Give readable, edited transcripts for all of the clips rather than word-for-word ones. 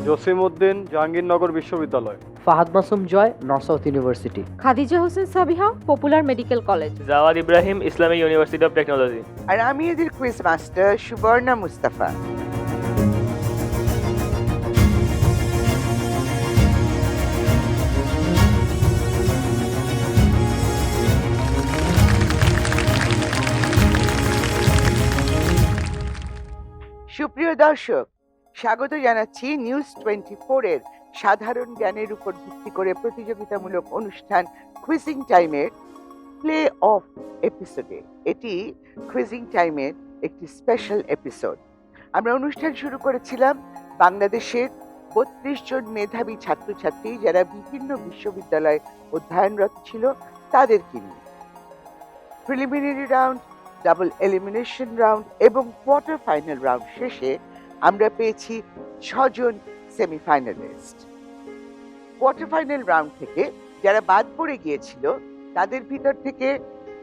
জসিমউদ্দিন জাহাঙ্গীরনগর বিশ্ববিদ্যালয়। Fahad Masum Joy, North South University. Khadija Hossain Sabiha, popular medical College. Jawad Ibrahim, Islamic University of Technology. আর আমি এদের কুইজ মাস্টার সুবর্ণা মুস্তাফা। সুপ্রিয় দর্শক, স্বাগত জানাচ্ছি নিউজ 24 এর সাধারণ জ্ঞানের উপর ভিত্তি করে প্রতিযোগিতামূলক অনুষ্ঠান কুইজিং টাইমের প্লে অফ এপিসোডে। এটি কুইজিং টাইমের একটি স্পেশাল এপিসোড। আমরা অনুষ্ঠান শুরু করেছিলাম বাংলাদেশের 32 জন মেধাবী ছাত্রছাত্রী যারা বিভিন্ন বিশ্ববিদ্যালয়ে অধ্যয়নরত ছিল তাদেরকে নিয়ে। Preliminary round, double elimination round এবং কোয়ার্টার ফাইনাল রাউন্ড শেষে আমরা পেয়েছি 6 জন সেমিফাইনালিস্ট। কোয়ার্টার ফাইনাল রাউন্ড থেকে যারা বাদ পড়ে গিয়েছিল তাদের ভিতর থেকে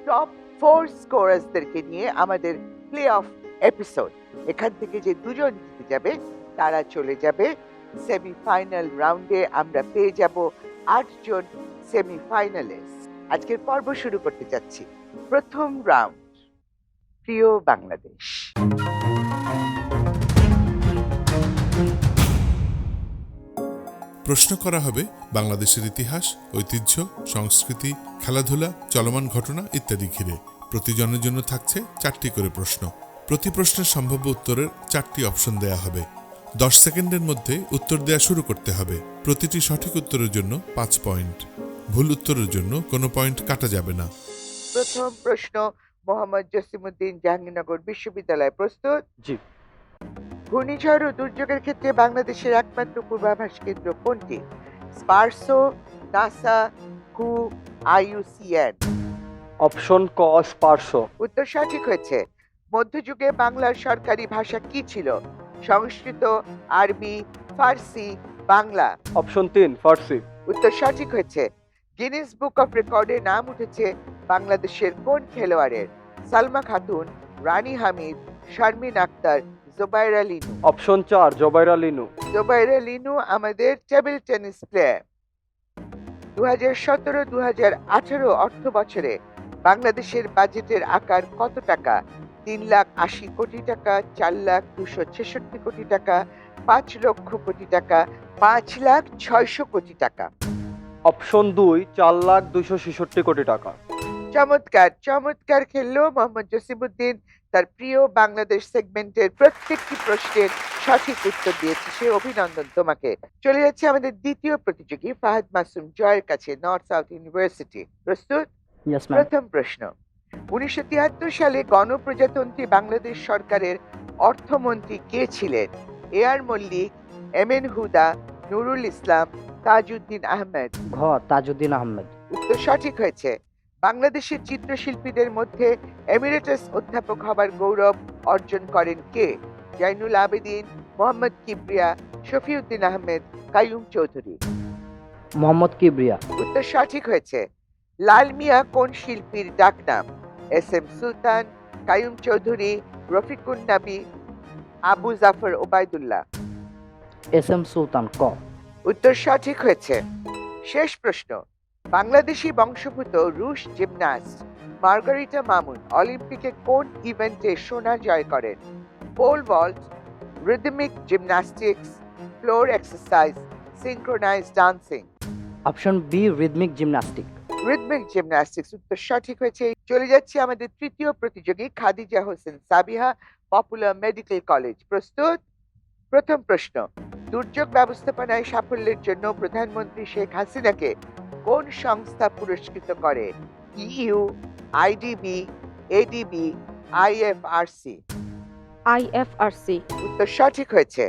টপ 4 স্কোরারসদেরকে নিয়ে আমাদের প্লে অফ এপিসোড। এখান থেকে যে 2 জন জিতে যাবে তারা চলে যাবে সেমিফাইনাল রাউন্ডে। আমরা পেয়ে যাব 8 জন সেমিফাইনালিস্ট। আজকের পর্ব শুরু করতে যাচ্ছি। প্রথম রাউন্ড, প্রিয় বাংলাদেশ। প্রশ্ন করা হবে বাংলাদেশের ইতিহাস, ঐতিহ্য, সংস্কৃতি, খেলাধুলা, চলমান ঘটনা ইত্যাদি ঘিরে। প্রতিজনের জন্য থাকছে 4টি করে প্রশ্ন। প্রতি প্রশ্নের সম্ভাব্য উত্তরের 4টি অপশন দেয়া হবে। 10 সেকেন্ডের মধ্যে উত্তর দেয়া শুরু করতে হবে। প্রতিটি সঠিক উত্তরের জন্য 5 পয়েন্ট। ভুল উত্তরের জন্য কোনো পয়েন্ট কাটা যাবে না। প্রথম প্রশ্ন মোহাম্মদ জসিমউদ্দিন জাহাঙ্গীরনগর বিশ্ববিদ্যালয়। প্রস্তুত? জি। ঘূর্ণিঝড় ও দুর্যোগের ক্ষেত্রে বাংলাদেশের একমাত্র পূর্বাভাস কেন্দ্র কোনটি? স্পারসো, নাসা, হু, IUCN। অপশন ক স্পারসো। উত্তর সঠিক হয়েছে। মধ্যযুগে বাংলার সরকারি ভাষা কি ছিল? সংস্কৃত, আরবি, ফার্সি, বাংলা। অপশন 3 ফার্সি। উত্তর সঠিক হয়েছে। গিনেস বুক অফ রেকর্ডে নাম উঠেছে বাংলাদেশের কোন খেলোয়াড়ের? সালমা খাতুন, রানী হামিদ, শারমিন আক্তার, জোবাইরা লিনু। অপশন 4 জোবাইরা লিনু। জোবাইরা লিনু আমাদের টেবিল টেনিস প্লেয়ার। 2017-2018 অর্থ বছরে বাংলাদেশের বাজেটের আকার কত টাকা? 3,80,00,000 কোটি টাকা, 4,266 কোটি টাকা, 5 লক্ষ কোটি টাকা, 5,06,000 কোটি টাকা। অপশন 2 4,266 কোটি টাকা। চমৎকার চমৎকার খেললো মোহাম্মদ জসিমউদ্দিন। তার প্রিয় বাংলাদেশ সেগমেন্টের প্রত্যেকটি প্রশ্নের সঠিক উত্তর দিয়েছে, সে অভিনন্দন তোমাকে। চলে যাচ্ছে আমাদের দ্বিতীয় প্রতিযোগী ফাহাদ মাসুম জয়ের কাছে, নর্থ সাউথ ইউনিভার্সিটি। প্রস্তুত? Yes ma'am. প্রথম প্রশ্ন, 1973 সালে গণপ্রজাতন্ত্রী বাংলাদেশ সরকারের অর্থমন্ত্রী কে ছিলেন? এআর মল্লিক, এমএন হুদা, নুরুল ইসলাম, তাজউদ্দিন আহমেদ। ঘ তাজউদ্দিন আহমেদ। উত্তর সঠিক হয়েছে। বাংলাদেশের চিত্রশিল্পীদের মধ্যে এমিরেটাস অধ্যাপক হবার গৌরব অর্জন করেন কে? জয়নুল আবেদিন, মোহাম্মদ কিবরিয়া, শফিউদ্দিন আহমেদ, কাইয়ুম চৌধুরী। মোহাম্মদ কিবরিয়া। উত্তর সঠিক হয়েছে। লাল মিয়া কোন শিল্পীর ডাকনাম? SM সুলতান, কাইয়ুম চৌধুরী, রফিকুন নবী, আবু জাফর ওবায়দুল্লাহ। SM সুলতান। ক। উত্তর সঠিক হয়েছে। শেষ প্রশ্ন, বাংলাদেশি বংশোদ্ভূত রুশ জিমন্যাস্ট মার্গারিটা মামুন অলিম্পিকে কোন ইভেন্টে সোনা জয় করেন? Pole vault, rhythmic gymnastics, floor exercise, synchronised dancing. Option B rhythmic gymnastic. Rhythmic gymnastics উত্তর সঠিক হয়েছে। চলে যাচ্ছে আমাদের তৃতীয় প্রতিযোগী Khadija Hossain Sabiha, popular medical college. প্রস্তুত? প্রথম প্রশ্ন, দুর্যোগ ব্যবস্থাপনায় সাফল্যের জন্য প্রধানমন্ত্রী শেখ হাসিনাকে কোন সংস্থা পুরস্কৃত করে? EU, IDB, ADB, IFRC। IFRC। উত্তর সঠিক হয়েছে।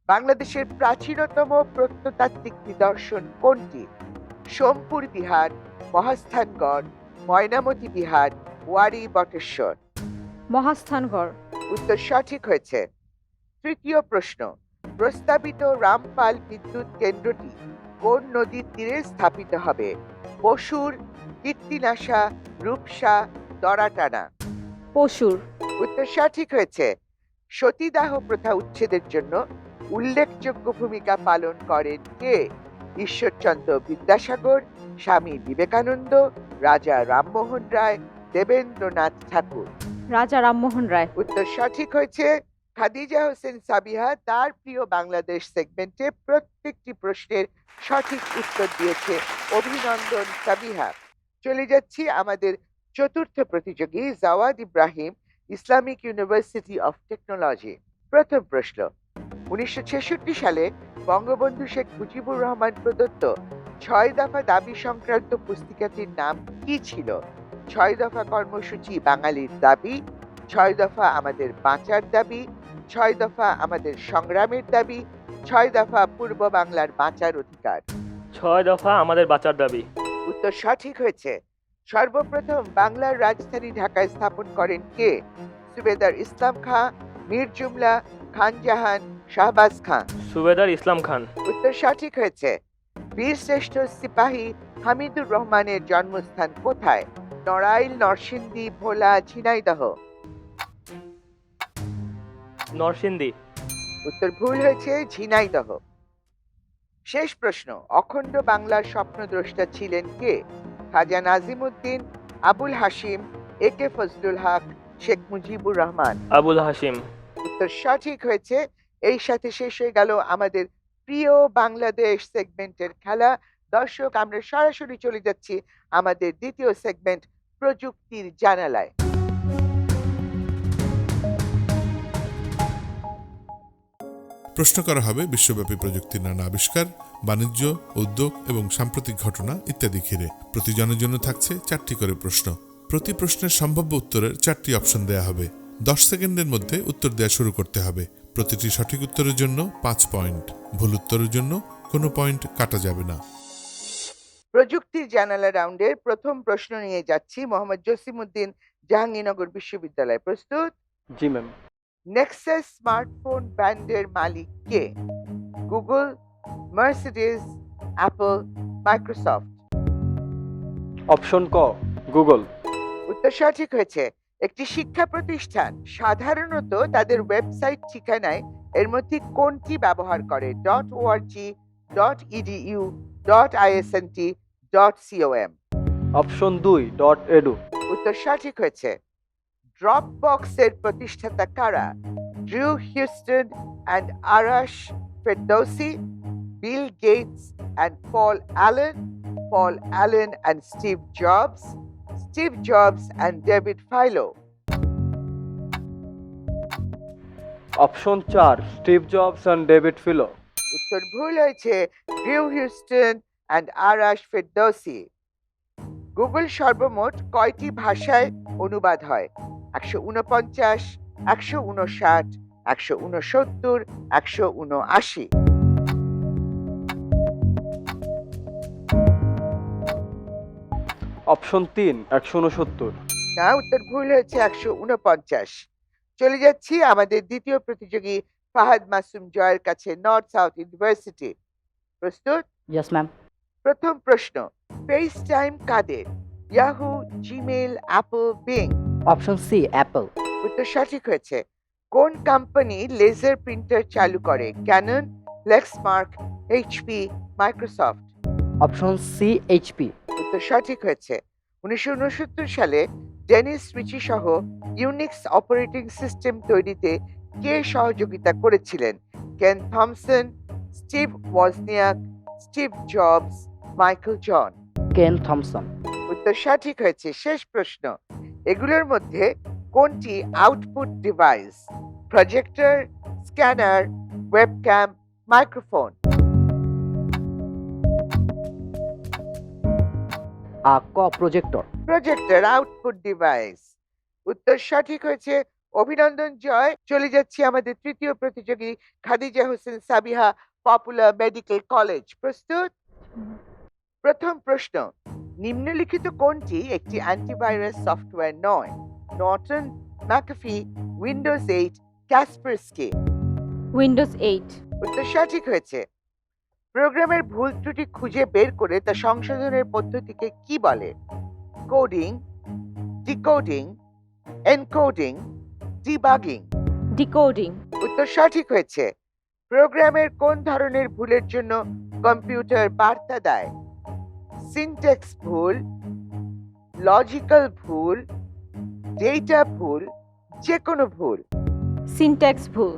বাংলাদেশের প্রাচীনতম প্রত্নতাত্ত্বিক নিদর্শন কোনটি? সোমপুর বিহার, মহাস্থানগড়, ময়নামতি বিহার, ওয়ারী বটেশ্বর। মহাস্থানগড়। উত্তর সঠিক হয়েছে। তৃতীয় প্রশ্ন, প্রস্তাবিত রামপাল বিদ্যুৎ কেন্দ্রটি কোন নদীর তীরে স্থাপিত হবে? পশুর, কীর্তিনাশা, রূপসা, দরাটানা। পশুর। উত্তর সঠিক হয়েছে। সতীদাহ প্রথা উচ্ছেদের জন্য উল্লেখযোগ্য ভূমিকা পালন করেন কে? ঈশ্বরচন্দ্র বিদ্যাসাগর, স্বামী বিবেকানন্দ, রাজা রামমোহন রায়, দেবেন্দ্রনাথ ঠাকুর। রাজা রামমোহন রায়। উত্তর সঠিক হয়েছে। খাদিজা হোসেন সাবিহা তার প্রিয় বাংলাদেশ সেগমেন্টে প্রত্যেকটি প্রশ্নের সঠিক উত্তর দিয়েছে। অভিনন্দন সাবিহা। চলে যাচ্ছি আমাদের চতুর্থ প্রতিযোগী Jawad Ibrahim, Islamic University of Technology. প্রথম প্রশ্ন, 1966 সালে বঙ্গবন্ধু শেখ মুজিবুর রহমান প্রদত্ত 6 দফা দাবি সংক্রান্ত পুস্তিকাটির নাম কি ছিল? 6 দফা কর্মসূচি বাঙালির দাবি, 6 দফা আমাদের বাঁচার দাবি, 6 দফা আমাদের সংগ্রামের দাবি, 6 দফা পূর্ব বাংলার বাঁচার অধিকার। 6 দফা আমাদের বাঁচার দাবি। উত্তর সঠিক হয়েছে। সর্বপ্রথম বাংলার রাজধানী ঢাকায় স্থাপন করেন কে? সুবেদার ইসলাম খাঁ, মীর জুমলা, খান জাহান, শাহবাজ খান। সুবেদার ইসলাম খান। উত্তর সঠিক হয়েছে। বীরশ্রেষ্ঠ সিপাহী হামিদুর রহমানের জন্মস্থান কোথায়? নড়াইল, নরসিংদী, ভোলা, ঝিনাইদহ। নরসিংদী। উত্তর ভুল হয়েছে, ঝিনাইদহ। শেষ প্রশ্ন, অখণ্ড বাংলার স্বপ্নদ্রষ্টা ছিলেন কে? খাজা নাজিমউদ্দিন, আবুল হাশিম, এ কে ফজলুল হক, শেখ মুজিবুর রহমান। আবুল হাশিম। উত্তর সঠিক হয়েছে। এই সাথে শেষ হয়ে গেল আমাদের প্রিয় বাংলাদেশ সেগমেন্টের খেলা। দর্শক, আমরা সরাসরি চলে যাচ্ছি আমাদের দ্বিতীয় সেগমেন্ট প্রযুক্তির জানালায়। প্রশ্ন করা হবে বিশ্বব্যাপী প্রযুক্তির নানা আবিষ্কার, বাণিজ্য, উদ্যোগ এবং সাম্প্রতিক ঘটনা ইত্যাদি ঘিরে। প্রতিজনের জন্য থাকছে 4টি করে প্রশ্ন। প্রতি প্রশ্নের সম্ভাব্য উত্তরের 4টি অপশন দেয়া হবে। 10 সেকেন্ডের মধ্যে উত্তর দেওয়া শুরু করতে হবে। প্রতিটি সঠিক উত্তরের জন্য 5 পয়েন্ট, ভুল উত্তরের জন্য কোনো পয়েন্ট কাটা যাবে না। প্রযুক্তির জানালা রাউন্ডের প্রথম প্রশ্ন নিয়ে যাচ্ছি মোহাম্মদ জসিমউদ্দিন, জাহাঙ্গীরনগর বিশ্ববিদ্যালয়। প্রস্তুত? জি ম্যাম। নেক্সাস স্মার্টফোন ব্র্যান্ডের মালিক কে? Google, Mercedes, Apple, Microsoft. Option ক গুগল। উত্তর সঠিক হয়েছে। একটি শিক্ষা প্রতিষ্ঠান সাধারণত তাদের ওয়েবসাইট ঠিকানায় এর মধ্যে কোনটি ব্যবহার করে? .org, .edu, .isnt, .com। Option 2 .edu। উত্তর সঠিক হয়েছে। ড্রপবক্স এর প্রতিষ্ঠাতা কারা? Drew Houston and Arash Ferdowsi, Bill Gates and Paul Allen, Paul Allen and Steve Jobs, Steve Jobs and David Filo. Option 4 Steve Jobs and David Filo. উত্তর ভুল হয়েছে, Drew Houston and Arash Ferdowsi. Google সর্বমোট কয়টি ভাষায় অনুবাদ হয়? 149, 159, 169, 179। Option 3 169। না, উত্তর ভুল হয়েছে, 149। চলে যাচ্ছি আমাদের দ্বিতীয় প্রতিযোগী ফাহাদ মাসুম জয়ের কাছে, নর্থ সাউথ ইউনিভার্সিটি। প্রস্তুত? Yes ma'am. প্রথম প্রশ্ন, ফেস টাইম কাদের? Yahoo, Gmail, Apple, Bing. Option C Apple. উত্তর সঠিক হয়েছে। কোন কোম্পানি লেজার প্রিন্টার চালু করে? Canon, Lexmark, HP, Microsoft. Option C HP. উত্তর সঠিক হয়েছে। 1969 সালে ডেনিস রিচি সহ ইউনিক্স অপারেটিং সিস্টেম তৈরিতে কে সহযোগিতা করেছিলেন? Ken Thompson, Steve Wozniak, Steve Jobs, Michael John. Ken Thompson. উত্তর সঠিক হয়েছে। শেষ প্রশ্ন, এগুলোর মধ্যে কোনটি output device? Projector, scanner, webcam, microphone. ক প্রজেক্টর। Projector output device. উত্তর সঠিক হয়েছে। অভিনন্দন জয়। চলে যাচ্ছি আমাদের তৃতীয় প্রতিযোগী Khadija Hossain Sabiha, popular medical college. প্রস্তুত? প্রথম প্রশ্ন, নিম্নলিখিত কোনটি একটি অ্যান্টিভাইরাস সফটওয়্যার নয়? Norton, McAfee, Windows 8, Kaspersky. Windows 8। উত্তর সঠিক হয়েছে। প্রোগ্রামের ভুল ত্রুটি খুঁজে বের করে তা সংশোধনের পদ্ধতিকে কি বলে? Coding, decoding, encoding, debugging. Decoding. উত্তর সঠিক হয়েছে। প্রোগ্রামের কোন ধরনের ভুলের জন্য কম্পিউটার বার্তা দেয়? সিনট্যাক্স ভুল, লজিক্যাল ভুল, ডেটা ভুল, যে কোনো ভুল? সিনট্যাক্স ভুল।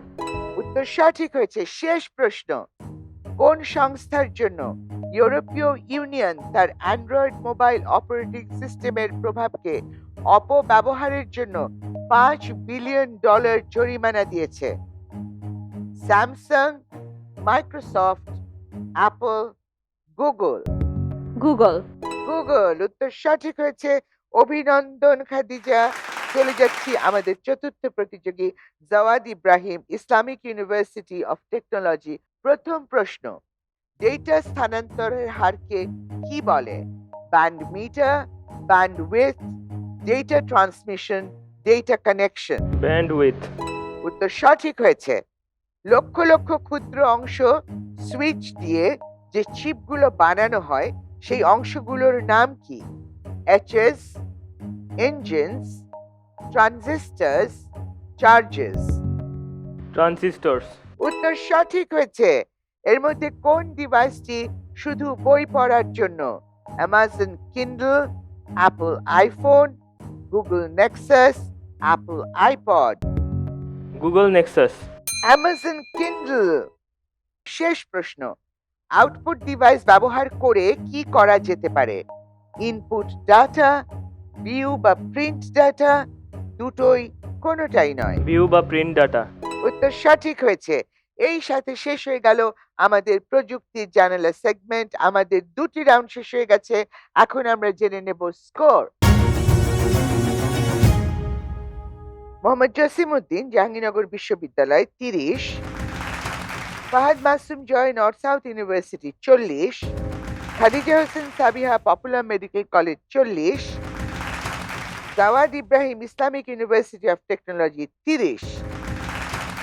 উত্তর সঠিক হয়েছে। শেষ প্রশ্ন, কোন সংস্থার জন্য ইউরোপীয় ইউনিয়ন তার অ্যান্ড্রয়েড মোবাইল অপারেটিং সিস্টেমের প্রভাবকে অপব্যবহারের জন্য $5 বিলিয়ন জরিমানা দিয়েছে? Samsung, Microsoft, Apple, Google? Google. Google. উত্তর সঠিক হয়েছে। অভিনন্দন খাদিজা। চলে যাচ্ছি আমাদের চতুর্থ প্রতিযোগী Jawad Ibrahim, Islamic University of Technology. প্রথম প্রশ্ন, ডেটা স্থানান্তরের হারকে কি বলে? Band meter, bandwidth, data transmission, data connection? Bandwidth. উত্তর সঠিক হয়েছে। লক্ষ লক্ষ ক্ষুদ্র অংশ সুইচ দিয়ে যে চিপগুলো বানানো হয় সেই অংশগুলোর নাম কি? এচএস, ইঞ্জিনস, ট্রানজিস্টরস, চার্জেস? ট্রানজিস্টরস। উত্তর সঠিক হয়েছে। এর মধ্যে কোন ডিভাইসটি শুধু বই পড়ার জন্য? Amazon Kindle, Apple iPhone, Google Nexus, Apple iPod? Google Nexus. Amazon Kindle. শেষ প্রশ্ন, আউটপুট ডিভাইস ব্যবহার করে কি করা যেতে পারে? ইনপুট ডাটা, ভিউ বা প্রিন্ট ডাটা, দুটোই, কোনোটাই নয়? ভিউ বা প্রিন্ট ডাটা। উত্তর সঠিক হয়েছে। এই সাথে শেষ হয়ে গেল আমাদের প্রযুক্তির জানালা সেগমেন্ট। আমাদের দুটি রাউন্ড শেষ হয়ে গেছে। এখন আমরা জেনে নেব স্কোর। মোহাম্মদ জসিমউদ্দিন, জাহাঙ্গীরনগর বিশ্ববিদ্যালয় 30, Fahad Masum Joy, North South University 40, Khadija Hossain Sabiha, popular medical College 40, Jawad Ibrahim, Islamic University of Technology 30।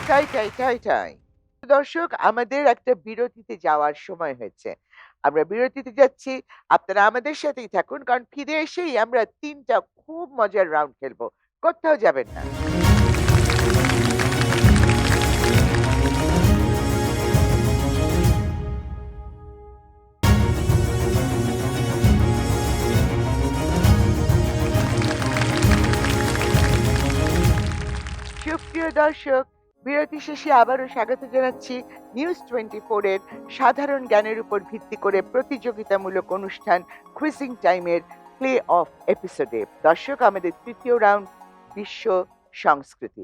Tie tie tie tie. দর্শক, আমাদের একটা বিরতিতে যাওয়ার সময় হয়েছে। আমরা বিরতিতে যাচ্ছি, আপনারা আমাদের সাথেই থাকুন, কারণ ফিরে এসেই আমরা 3টা খুব মজার রাউন্ড খেলবো। কোথাও যাবেন না। সুপ্রিয় দর্শক, বিরতি শেষে আবারও স্বাগত জানাচ্ছি নিউজ 24 এর সাধারণ জ্ঞানের উপর ভিত্তি করে প্রতিযোগিতামূলক অনুষ্ঠান কুইজিং টাইমের প্লে অফ এপিসোডে। দর্শক, আমাদের তৃতীয় রাউন্ড বিশ্ব সংস্কৃতি।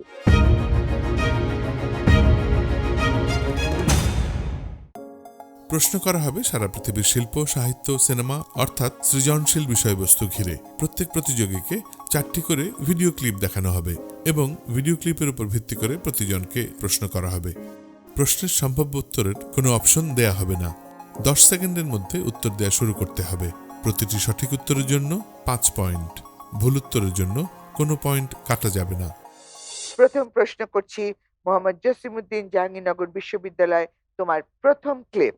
প্রশ্ন করা হবে সারা পৃথিবীর শিল্প, সাহিত্য, সিনেমা অর্থাৎ সৃজনশীল বিষয়বস্তু ঘিরে। প্রত্যেক প্রতিযোগীকে 4টি করে ভিডিও ক্লিপ দেখানো হবে এবং ভিডিও ক্লিপের উপর ভিত্তি করে প্রতিজনকে প্রশ্ন করা হবে। প্রশ্নের সম্ভাব্য উত্তরের কোনো অপশন দেয়া হবে না। 10 সেকেন্ডের মধ্যে উত্তর দেয়া শুরু করতে হবে। প্রতিটি সঠিক উত্তরের জন্য 5 পয়েন্ট, ভুল উত্তরের জন্য কোনো পয়েন্ট কাটা যাবে না। প্রথম প্রশ্ন করছি মোহাম্মদ জসিমউদ্দিন, জাহাঙ্গীরনগর বিশ্ববিদ্যালয়। তোমার প্রথম ক্লিপ।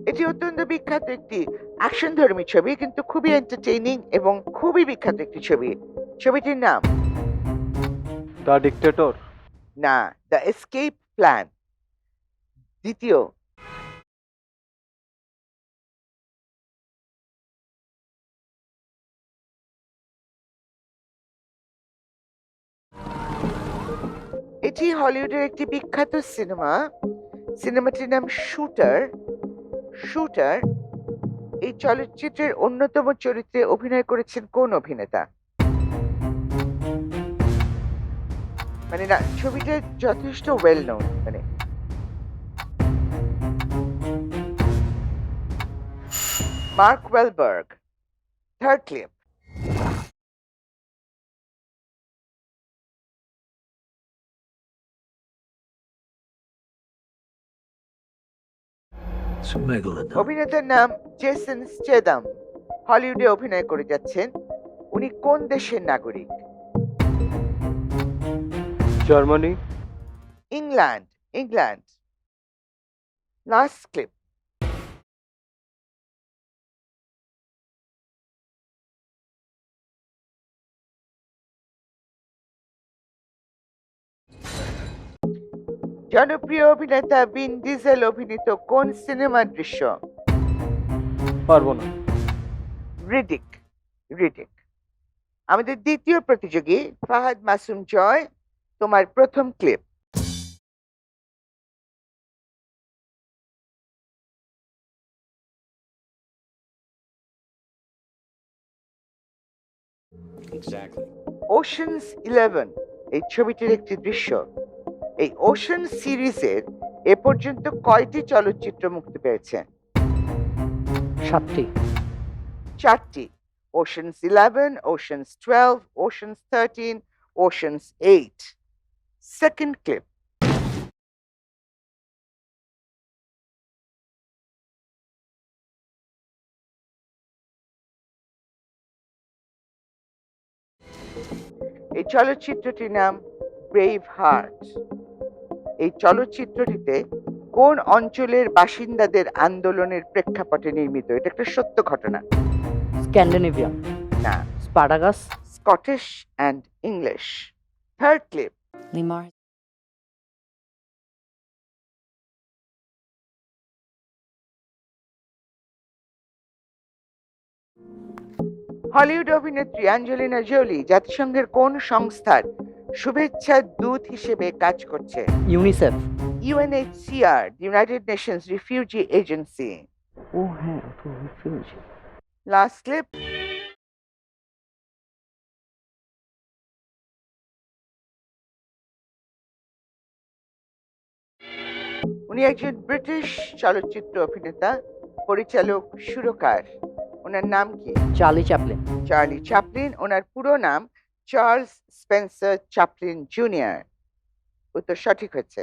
এটি অত্যন্ত বিখ্যাত একটি অ্যাকশন ধর্মী ছবি, কিন্তু খুবই এন্টারটেইনিং এবং খুবই বিখ্যাত একটি ছবি। ছবিটির নাম? The dictator. না, দ্য এসকেপ প্ল্যান। দ্বিতীয়। এটি হলিউডের একটি বিখ্যাত সিনেমা। সিনেমাটির নাম শুটার। শুটার। এই চলচ্চিত্রের অন্যতম চরিত্রে অভিনয় করেছেন কোন অভিনেতা? মানে না, ছবিটা যথেষ্ট ওয়েল নোন। মানে মার্ক ওয়েলবার্গ। Third clip. অভিনেতার নাম জেসন স্টেথম। হলিউডে অভিনয় করে যাচ্ছেন। উনি কোন দেশের নাগরিক? Germany. England. England. Last clip. জনপ্রিয় অভিনেতা ভিন ডিজেল অভিনীত কোন সিনেমার দৃশ্য? পারবো না। রিডিক। রিডিক। আমাদের দ্বিতীয় প্রতিযোগী ফাহাদ মাসুম জয়, তোমার প্রথম ক্লিপ। ওশনস 11 এই ছবিটির একটি দৃশ্য। এই ওশন সিরিজের এ পর্যন্ত কয়টি চলচ্চিত্র মুক্তি পেয়েছে? 7টি। 4টি। Oceans 11, oceans 12, oceans 13, oceans 8। Second clip. এই চলচ্চিত্রটির নাম ব্রেভ হার্ট। এই চলচ্চিত্রটিতে কোন অঞ্চলের বাসিন্দাদের আন্দোলনের প্রেক্ষাপটে নির্মিত? এটা একটা সত্য ঘটনা। স্ক্যান্ডিনেভিয়ান। না। Spartacus. Scottish and English. Third clip. Limar. Hollywood অভিনেত্রী অ্যাঞ্জেলিনা জোলি জাতিসংঘের কোন সংস্থার শুভেচ্ছা দূত হিসেবে কাজ করছে? UNICEF. UNHCR, United Nations Refugee Agency. ও হ্যাঁ, তো রিফিউজ। Last clip. উনি একজন ব্রিটিশ চলচ্চিত্র অভিনেতা, পরিচালক, সুরকার। ওনার নাম কি? Charlie Chaplin. Charlie Chaplin. ওনার পুরো নাম চার্লস স্পেন্সার চ্যাপলিন জুনিয়র। উত্তর সঠিক হয়েছে।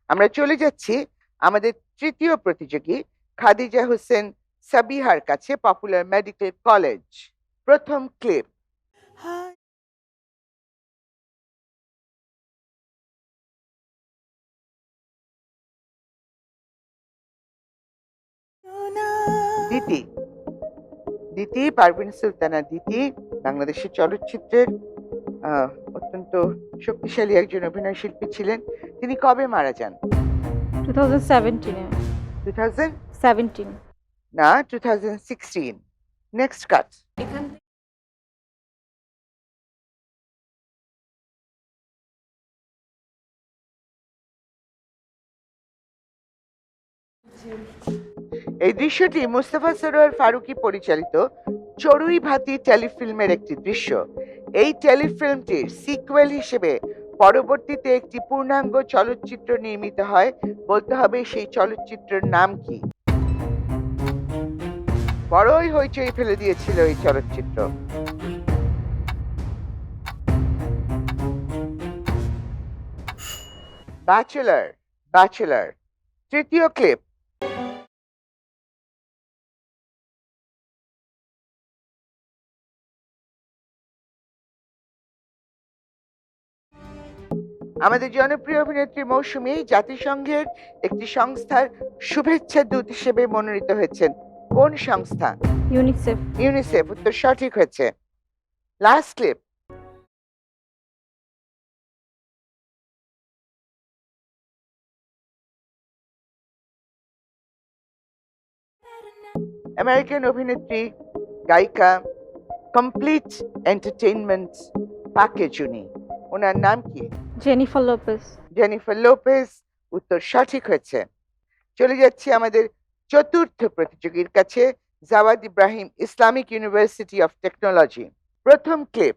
আমরা চলে যাচ্ছি আমাদের তৃতীয় প্রতিযোগী খাদিজা হোসেন সাবিহার কাছে, পপুলার মেডিকেল কলেজ। প্রথম ক্লিপ। দিতি। দিতি, পারভিন সুলতানা দিতি বাংলাদেশের চলচ্চিত্রের অত্যন্ত শক্তিশালী একজন অভিনয় শিল্পী ছিলেন। তিনি কবে মারা যান? 2017 2017 না, 2016। নেক্সট কাট। এই দৃশ্যটি মুস্তাফা সরোয়ার ফারুকী পরিচালিত চড়ুই ভাতি টেলিফিল্মের একটি দৃশ্য। এই টেলিফিল্মটির সিকুয়েল হিসেবে পরবর্তীতে একটি পূর্ণাঙ্গ চলচ্চিত্র নির্মিত হয়। বলতে হবে সেই চলচ্চিত্রের নাম কি? বড়ই হইচই ফেলে দিয়েছিল এই চলচ্চিত্র। ব্যাচেলর। ব্যাচেলর। তৃতীয় ক্লিপ। আমাদের জনপ্রিয় অভিনেত্রী মৌসুমী জাতিসংঘের একটি সংস্থার শুভেচ্ছা দূত হিসেবে মনোনীত হয়েছেন। কোন সংস্থা? ইউনিসেফ। ইউনিসেফ। উত্তর সঠিক হয়েছে। Last clip. আমেরিকান অভিনেত্রী, গায়িকা, কমপ্লিট এন্টারটেইনমেন্ট প্যাকেজ উনি। ওনার নাম কি? Jennifer Lopez. Jennifer Lopez. উত্তর সঠিক হয়েছে। চলে যাচ্ছি আমাদের চতুর্থ প্রতিযোগীর কাছে, Jawad Ibrahim, Islamic University of Technology. প্রথম ক্লিপ।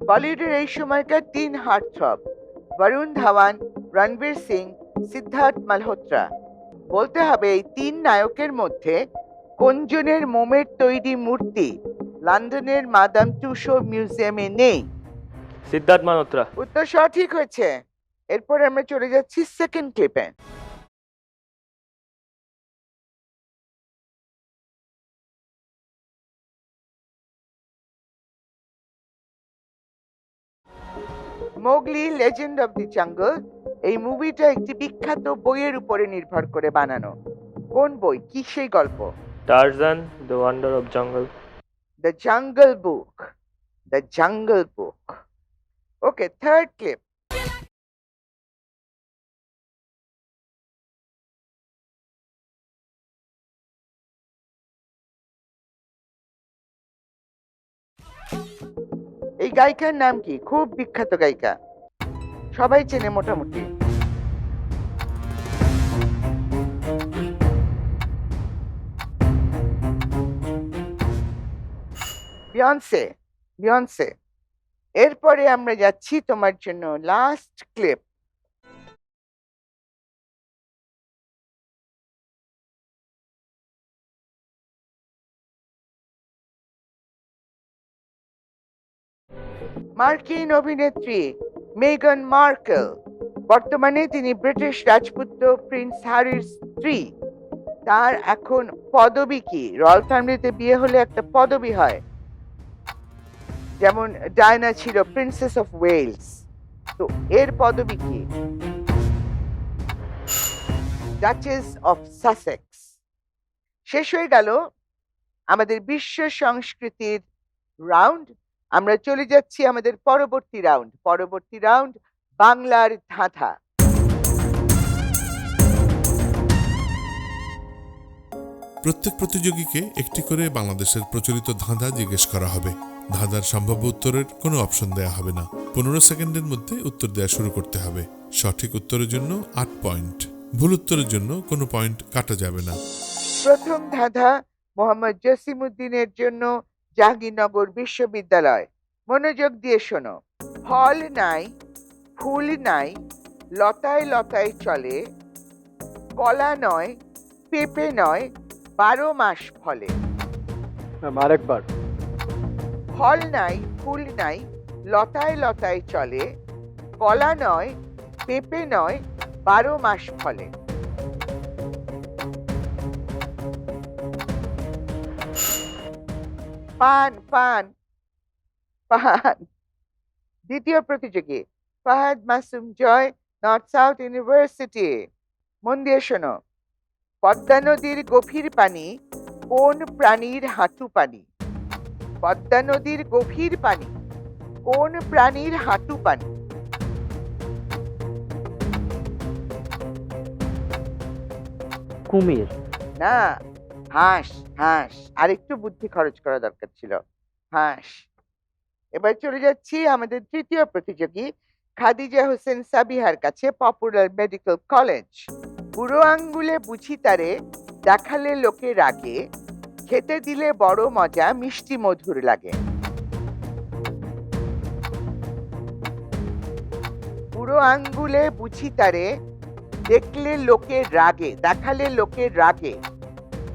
বলিউডের এই সময়কার 3 হার্টথ্রব বরুণ ধাওয়ান, রণবীর সিং, সিদ্ধার্থ মালহোত্রা। বলতে হবে এই 3 নায়কের মধ্যে কোনজনের মোমের তৈরি মূর্তি লন্ডনের মাদাম তুসো মিউজিয়ামে নেই? সিদ্ধার্থ মালহোত্রা। উত্তর সঠিক হয়েছে। এরপর আমরা চলে যাচ্ছি সেকেন্ড ক্লিপে। Mowgli legend of the jungle এই মুভিটা একটি বিখ্যাত বইয়ের উপরে নির্ভর করে বানানো। কোন বই? কি সেই গল্প? টারজান, দ্য ওয়ান্ডার অফ জঙ্গল। The Jungle Book. The Jungle Book. Okay, third clip. এই গায়িকার নাম কি? খুব বিখ্যাত গায়িকা, সবাই চেনে মোটামুটি। বিয়ন্সে, বিয়ন্সে। এরপরে আমরা যাচ্ছি তোমার জন্য লাস্ট ক্লিপ। মার্কিন অভিনেত্রী মেগান মার্কেল, বর্তমানে তিনি ব্রিটিশ রাজপুত্র প্রিন্স হ্যারির স্ত্রী। তার এখন পদবি কি? রয়্যাল ফ্যামিলিতে বিয়ে হলে একটা পদবি হয়, যেমন ডায়না ছিল প্রিন্সেস অফ ওয়েলস, তো এর পদবি কি? Duchess of Sussex. শেষ হয়ে গেল আমাদের বিশ্ব সংস্কৃতির রাউন্ড। আমরা চলে যাচ্ছি আমাদের পরবর্তী রাউন্ড, বাংলার ধাঁধা। প্রত্যেক প্রতিযোগীকে একটি করে বাংলাদেশের প্রচলিত ধাঁধা জিজ্ঞেস করা হবে। ধাঁধার সম্ভাব্য উত্তরের কোনো অপশন দেয়া হবে না। 15 সেকেন্ডের মধ্যে উত্তর দেওয়া শুরু করতে হবে। সঠিক উত্তরের জন্য 8 পয়েন্ট, ভুল উত্তরের জন্য কোনো পয়েন্ট কাটা যাবে না। প্রথম ধাঁধা মোহাম্মদ জসিমউদ্দিনের জন্য, জাহাঙ্গীরনগর বিশ্ববিদ্যালয়। মনোযোগ দিয়ে শোনো। ফল নাই, ফুল নাই, লতায় লতায় চলে, কলা নয়, পেঁপে নয়, 12 মাস ফলে। ম্যাম আরেকবার। ফল নাই, ফুল নাই, লতায় লতায় চলে, কলা নয়, পেঁপে নয়, 12 মাস ফলে। পান, পান, পান। দ্বিতীয় প্রতিযোগী Fahad Masum Joy, North South university. মন দিয়ে শোনো। পদ্মা নদীর গভীর পানি কোন প্রাণীর হাঁটু পানি? পদ্মা নদীর গভীর পানি কোন প্রাণীর হাঁটু পানি? কুমির। না, হাঁস, হাঁস। আর একটু বুদ্ধি খরচ করা দরকার ছিল। হাঁস। এবার চলে যাচ্ছি আমাদের তৃতীয় প্রতিযোগী খাদিজা হোসেন সাবিহার কাছে, পপুলার মেডিকেল কলেজ। বুড়ো আঙ্গুলে বুঝি তারে, দেখালে লোকে রাগে, খেতে দিলে বড় মজা, মিষ্টি মধুর লাগে। বুড়ো আঙ্গুলে বুঝি তারে, দেখলে লোকে রাগে, দেখালে লোকে রাগে,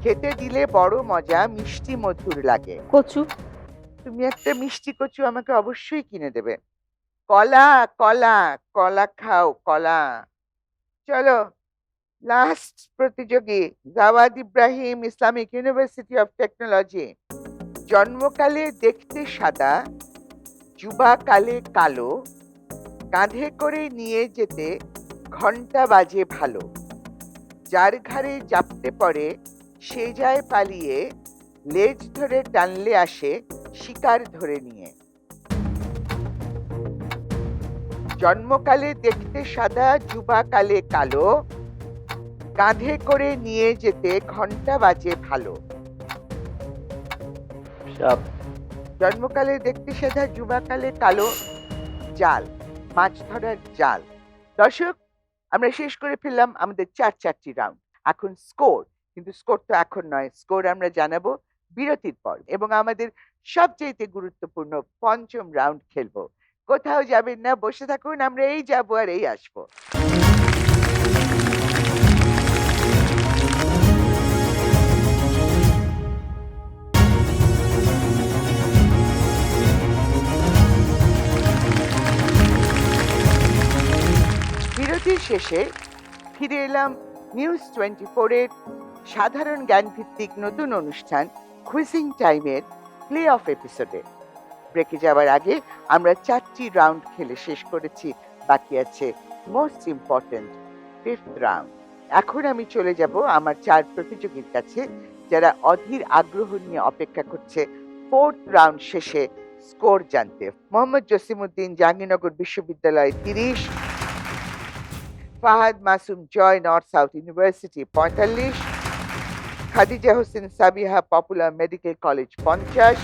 খেতে দিলে বড় মজা, মিষ্টি মধুর লাগে। কচু। তুমি একটা মিষ্টি কচু আমাকে অবশ্যই কিনে দেবে। কলা, কলা, কলা খাও, কলা। চলো, লাস্ট প্রতিযোগী Jawad Ibrahim, Islamic University of Technology. জন্মকালে দেখতে সাদা, যুবাকালে কালো, কাঁধে করে নিয়ে যেতে ঘন্টা বাজে ভালো, যার ঘাড়ে চাপতে পড়ে সে যায় পালিয়ে, লেজ ধরে টানলে আসে শিকার ধরে নিয়ে। জন্মকালে দেখতে সাদা, যুবাকালে কালো, কাঁধে করে নিয়ে যেতে ঘন্টা বাজে ভালো। সাপ। জন্মকালে দেখতে সাদা, যুবাকালে কালো, জাল, মাছ ধরার জাল। দর্শক, আমরা শেষ করে ফেললাম আমাদের 4টি রাউন্ড। এখন স্কোর, কিন্তু স্কোর তো এখন নয়, স্কোর আমরা জানাবো বিরতির পর, এবং আমাদের সবচেয়ে গুরুত্বপূর্ণ 5ম রাউন্ড খেলবো। কোথাও যাবেন না, বসে থাকুন, আমরা এই যাবো আর এই আসবো। বিরতির শেষে ফিরে এলাম নিউজ 24 এর সাধারণ জ্ঞান ভিত্তিক নতুন অনুষ্ঠান কুইজিং টাইমের প্লে অফ এপিসোডে। ব্রেকে যাওয়ার আগে আমরা 4টি রাউন্ড খেলে শেষ করেছি, বাকি আছে মোস্ট ইম্পর্টেন্ট 5th রাউন্ড। এখন আমি চলে যাব আমার 4 প্রতিযোগীর কাছে, যারা অধীর আগ্রহ নিয়ে অপেক্ষা করছে 4th রাউন্ড শেষে স্কোর জানতে। মোহাম্মদ জসিমউদ্দিন জাহাঙ্গীরনগর বিশ্ববিদ্যালয় 30, Fahad Masum Joy North South University 45, Khadija Hossain Sabiha popular medical College 50,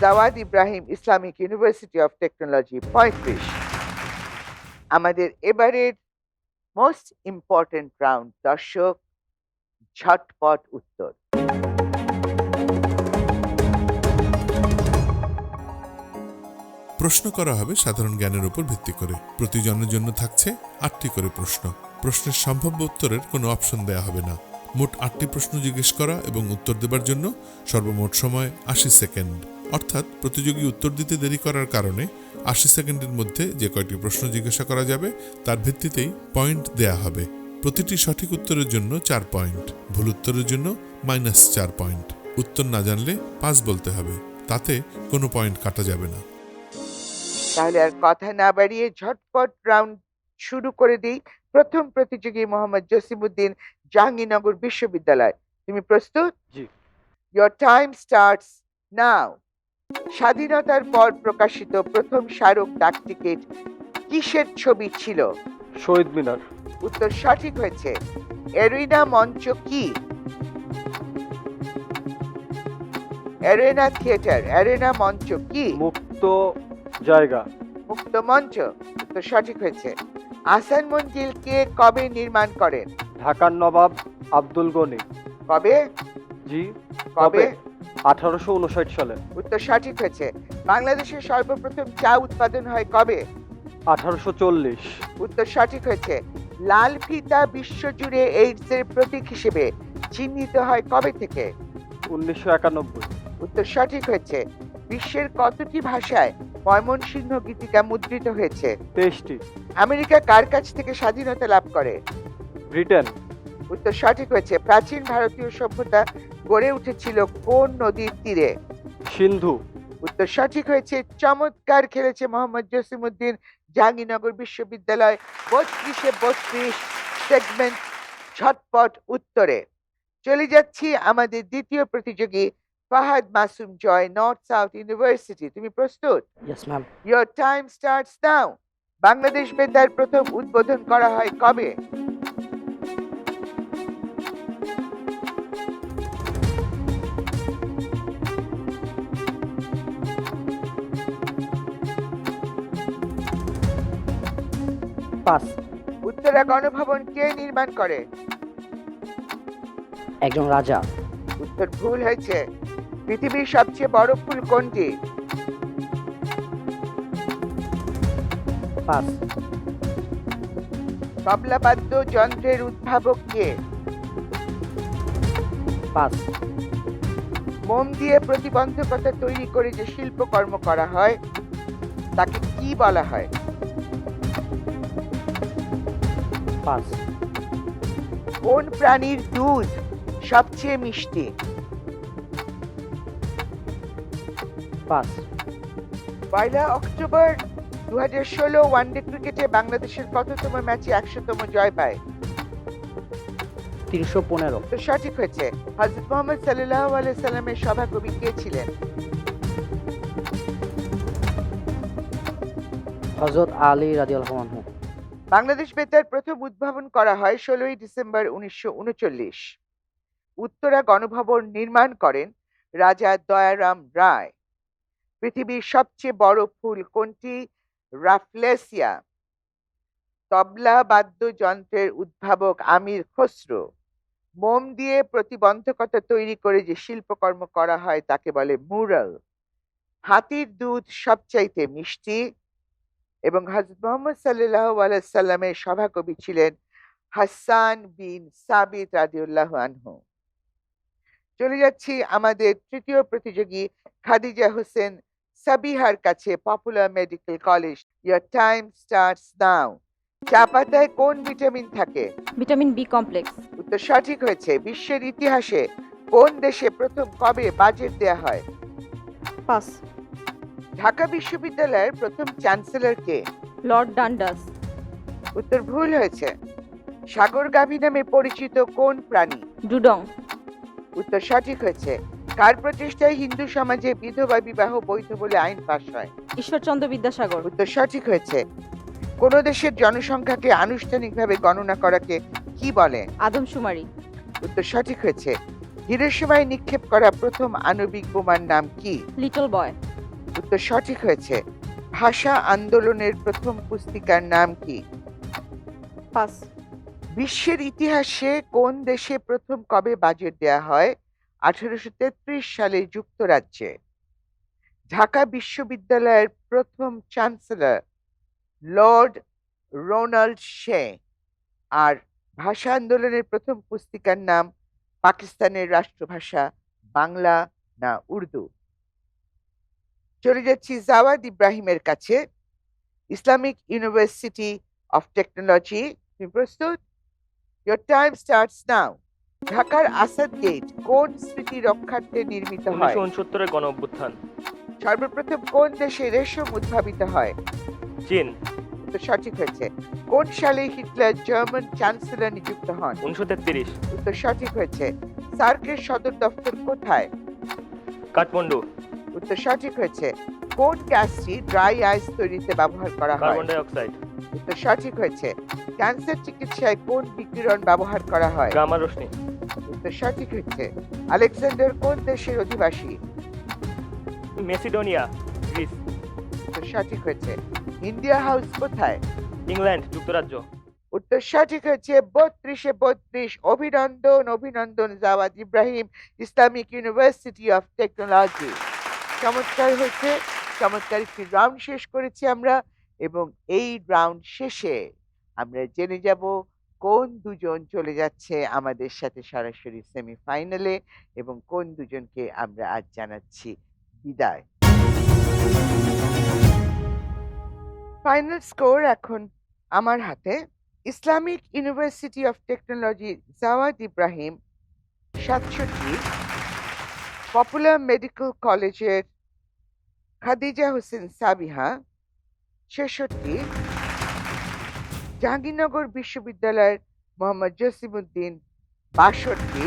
Jawad Ibrahim Islamic University of Technology 35। আমাদের এবারের মোস্ট ইম্পর্টেন্ট রাউন্ড দর্শক, ঝটপট উত্তর। প্রশ্ন করা হবে সাধারণ জ্ঞানের উপর ভিত্তি করে। প্রতিজনের জন্য থাকছে 8টি করে প্রশ্ন। প্রশ্নের সম্ভাব্য উত্তরের কোনো অপশন দেয়া হবে না। মোট 8টি প্রশ্ন জিজ্ঞেস করা এবং উত্তর দেবার জন্য সর্বমোট সময় 80 সেকেন্ড। অর্থাৎ প্রতিযোগী উত্তর দিতে দেরি করার কারণে 80 সেকেন্ডের মধ্যে যে কয়টি প্রশ্ন জিজ্ঞাসা করা যাবে তার ভিত্তিতেই পয়েন্ট দেয়া হবে। প্রতিটি সঠিক উত্তরের জন্য 4 পয়েন্ট, ভুল উত্তরের জন্য -4 পয়েন্ট। উত্তর না জানলে 5 বলতে হবে, তাতে কোনো পয়েন্ট কাটা যাবে না। তাহলে আর কথা না বাড়িয়ে ঝটপট রাউন্ড শুরু করে দিই। প্রথম প্রতিযোগী মোহাম্মদ জসিমউদ্দিন জাহাঙ্গীরনগর বিশ্ববিদ্যালয়, তুমি প্রস্তুত? জি। Your time starts now. স্বাধীনতার পর প্রকাশিত প্রথম স্মারক ডাক টিকিট কিসের ছবি ছিল? শহীদ মিনার। উত্তর সঠিক হয়েছে। এরিনা মঞ্চ কি? Arena theatre. এরিনা মঞ্চ কি? মুক্ত জায়গা। মুক্ত মঞ্চ। উত্তর সঠিক হয়েছে। আহসান মঞ্জিল কে কবে নির্মাণ করেন? ঢাকার নবাব আব্দুল গনি। কবে? জি। কবে? 1859 সালে। উত্তর সঠিক হয়েছে। বাংলাদেশের সর্বপ্রথম চা উৎপাদন হয় কবে? 1840। উত্তর সঠিক হয়েছে। লাল ফিতা বিশ্বজুড়ে এইডস এর প্রতীক হিসেবে চিহ্নিত হয় কবে থেকে? 1991। উত্তর সঠিক হয়েছে। বিশ্বের কতটি ভাষায় ময়মনসিংহ গীতিকা মুদ্রিত হয়েছে? 23টি। আমেরিকা কার কাছ থেকে স্বাধীনতা লাভ করে? ব্রিটেন। উত্তর সঠিক হয়েছে। প্রাচীন ভারতীয় সভ্যতা গড়ে উঠেছিল কোন নদীর তীরে? সিন্ধু। উত্তর সঠিক হয়েছে। চমৎকার খেলেছে মোহাম্মদ জসিমউদ্দিন জাহাঙ্গীরনগর বিশ্ববিদ্যালয়। 32 সেগমেন্ট ঝটপট উত্তরে। চলে যাচ্ছি আমাদের দ্বিতীয় প্রতিযোগী Fahad Masum Joy North South university, তুমি প্রস্তুত? Yes ma'am. Your time starts now. Bangladesh বেতার প্রথম উদ্বোধন করা হয় কবে? পাস। উত্তরা গণভবন কে নির্মাণ করে? একজন রাজা। উত্তর ভুল হয়েছে। পৃথিবীর সবচেয়ে বড় ফুল কোনটি? পাস। তবলাবাদ্য যন্ত্রের উদ্ভাবক কে? পাস। মোম দিয়ে প্রতিবন্ধকতা তৈরি করে যে শিল্পকর্ম করা হয় তাকে কি বলা হয়? পাস। কোন প্রাণীর দুধ সবচেয়ে মিষ্টি? পাস। 1 অক্টোবর 2016 ওয়ানডে ক্রিকেটে বাংলাদেশের কততম ম্যাচে 100তম জয় পায়? 315। তো সঠিক হয়েছে। হযরত মুহাম্মদ সাল্লাল্লাহু আলাইহি সাল্লামের সভাকবি কে ছিলেন? হযরত আলী রাদিয়াল্লাহু আনহু। বাংলাদেশ বেতার প্রথম উদ্ভাবন করা হয় 16 ডিসেম্বর 1939। উত্তরা গণভবন নির্মাণ করেন রাজা দয়ারাম রায়। পৃথিবীর সবচেয়ে বড় ফুল কোনটি? রাফলেসিয়া। তবলা বাদ্যযন্ত্রের উদ্ভাবক আমির খসরু। মোম দিয়ে প্রতিবন্ধকতা তৈরি করে যে শিল্পকর্ম করা হয় তাকে বলে মুরাল। হাতির দুধ সবচাইতে মিষ্টি। এবং হযরত মুহাম্মদ সাল্লাল্লাহু আলাইহি সাল্লামের সভাকবি ছিলেন হাসান বিন সাবিত রাদিয়াল্লাহু আনহু। চলে যাচ্ছি আমাদের তৃতীয় প্রতিযোগী খাদিজা হোসেন সাবিহার কাছে, popular medical college. Your time starts now. চা পাতায় কোন ভিটামিন থাকে? Vitamin B complex. উত্তর সঠিক হয়েছে। বিশ্বের ইতিহাসে কোন দেশে প্রথম কবে বাজেট দেয়া হয়? পাস। ঢাকা বিশ্ববিদ্যালয়ের প্রথম চ্যান্সেলর কে? Lord Dundas. উত্তর ভুল হয়েছে। সাগর গাভী নামে পরিচিত কোন প্রাণী? ডুডং। উত্তর সঠিক হয়েছে। কার প্রচেষ্টায় হিন্দু সমাজে বিধবা বিবাহ বৈধ বলে আইন পাশ হয়? ঈশ্বরচন্দ্র বিদ্যাসাগর। উত্তর সঠিক হয়েছে। কোন দেশের জনসংখ্যাকে আনুষ্ঠানিকভাবে গণনা করাকে কি বলে? আদমশুমারি। উত্তর সঠিক হয়েছে। হিরোশিমায় নিক্ষেপ করা প্রথম আণবিক বোমার নাম কি? Little boy. উত্তর সঠিক হয়েছে। ভাষা আন্দোলনের প্রথম পুস্তিকার নাম কি? পাস। বিশ্বের ইতিহাসে কোন দেশে প্রথম কবে বাজেট দেয়া হয়? 1833 সালে যুক্তরাজ্যে। ঢাকা বিশ্ববিদ্যালয়ের প্রথম চ্যান্সেলর লর্ড রোনাল্ড শে। আর ভাষা আন্দোলনের প্রথম পুস্তিকার নাম পাকিস্তানের রাষ্ট্রভাষা বাংলা না উর্দু? চলে যাচ্ছি জাওয়াদ ইব্রাহিমের কাছে। ইসলামিক ইউনিভার্সিটি অফ টেকনোলজি, তুমি প্রস্তুত? Your time starts now. ঢাকার আসাদ গেট কোন স্মৃতি রক্ষার্থে নির্মিত হয়? 1969-এর গণ অভ্যুত্থান। সর্বপ্রথম কোন দেশে রেশম উদ্ভাবিত হয়? চীন। উত্তর সঠিক হয়েছে। কোন সালে হিটলার জার্মান চ্যান্সেলর নিযুক্ত হন? 1933। উত্তর সঠিক হয়েছে। সার্কের সদর দপ্তর কোথায়? কাঠমান্ডু। উত্তর সঠিক হয়েছে। কোন গ্যাসটি ড্রাই আইস তৈরিতে ব্যবহার করা হয়? Carbon die oxide. উত্তর সঠিক হয়েছে। ক্যান্সার চিকিৎসায় কোন বিকিরণ ব্যবহার করা হয়? গামা রশ্মি। উত্তর সঠিক হয়েছে। আলেকজান্ডার কোন দেশের অধিবাসী? Macedonia, Greece. উত্তর সঠিক হয়েছে। ইন্ডিয়া হাউস কোথায়? ইংল্যান্ড, যুক্তরাজ্য। উত্তর সঠিক হয়েছে। 32-32। অভিনন্দন অভিনন্দন Jawad Ibrahim, Islamic University of Technology. চমৎকার হয়েছে। চমৎকার একটি রাউন্ড শেষ করেছি আমরা, এবং এই রাউন্ড শেষে আমরা জেনে যাব কোন দুজন চলে যাচ্ছে আমাদের সাথে সরাসরি সেমিফাইনালে এবং কোন দুজনকে আমরা আজ জানাচ্ছি বিদায়। ফাইনাল স্কোর এখন আমার হাতে। Islamic University of Technology Jawad Ibrahim 67, popular medical কলেজের খাদিজা হোসেন সাবিহা 66, জাহাঙ্গীরনগর বিশ্ববিদ্যালয়ের মোহাম্মদ জসিমউদ্দিন 62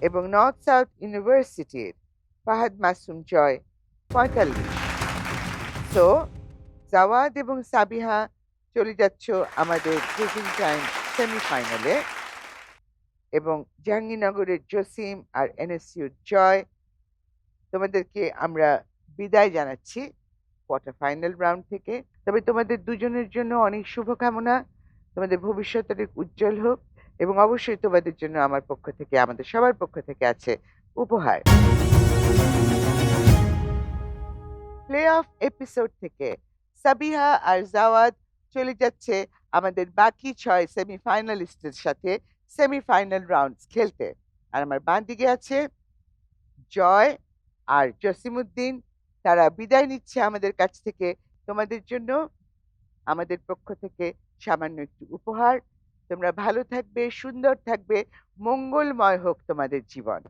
এবং নর্থ সাউথ ইউনিভার্সিটির ফাহাদ মাসুম জয় 45। তো জাওয়াদ এবং সাবিহা চলে যাচ্ছ আমাদের ক্লোজিং টাইম সেমিফাইনালে, এবং জাহাঙ্গীরনগরের জসিম আর এনএসইউর জয়, তোমাদেরকে আমরা বিদায় জানাচ্ছি কোয়ার্টার ফাইনাল রাউন্ড থেকে। তবে তোমাদের দুজনের জন্য অনেক শুভকামনা, তোমাদের ভবিষ্যৎ অনেক উজ্জ্বল হোক, এবং অবশ্যই তোমাদের জন্য আমার পক্ষ থেকে, আমাদের সবার পক্ষ থেকে আছে উপহার। প্লে অফ এপিসোড থেকে সাবিহা আর জাওয়াদ চলে যাচ্ছে আমাদের বাকি 6 সেমিফাইনালিস্টের সাথে সেমিফাইনাল রাউন্ডস খেলতে। আর আমার বাঁ দিকে আছে জয় আর জসিমউদ্দিন, তারা বিদায় নিচ্ছে আমাদের কাছ থেকে। তোমাদের জন্য আমাদের পক্ষ থেকে সামান্য একটু উপহার। তোমরা ভালো থাকবে, সুন্দর থাকবে, মঙ্গলময় হোক তোমাদের জীবন।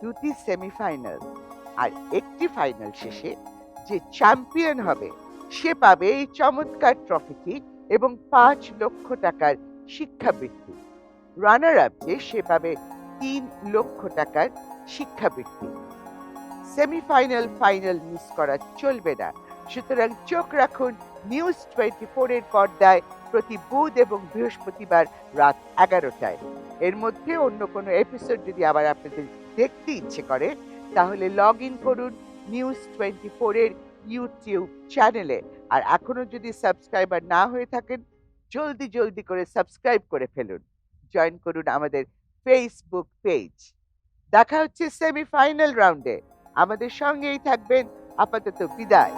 দুটি সেমিফাইনাল আর একটি ফাইনাল শেষে যে চ্যাম্পিয়ন হবে সে পাবে এই চমৎকার ট্রফিটি এবং 5 লক্ষ টাকার শিক্ষাবৃত্তি। রানার আপ যে সে পাবে 3 লক্ষ টাকার শিক্ষাবৃত্তি। সেমিফাইনাল ফাইনাল মিস করা চলবে না, সুতরাং চোখ রাখুন নিউজ 24 এর পর্দায় প্রতি বুধ এবং বৃহস্পতিবার রাত 11টায়। এর মধ্যে অন্য কোনো এপিসোড যদি আবার আপনাদের দেখতে ইচ্ছে করে তাহলে লগ ইন করুন নিউজ 24 এর ইউটিউব চ্যানেলে। আর এখনো যদি সাবস্ক্রাইবার না হয়ে থাকেন জলদি জলদি করে সাবস্ক্রাইব করে ফেলুন, জয়েন করুন আমাদের ফেসবুক পেজ। দেখা হচ্ছে সেমিফাইনাল রাউন্ডে, আমাদের সঙ্গেই থাকবেন। আপাতত বিদায়।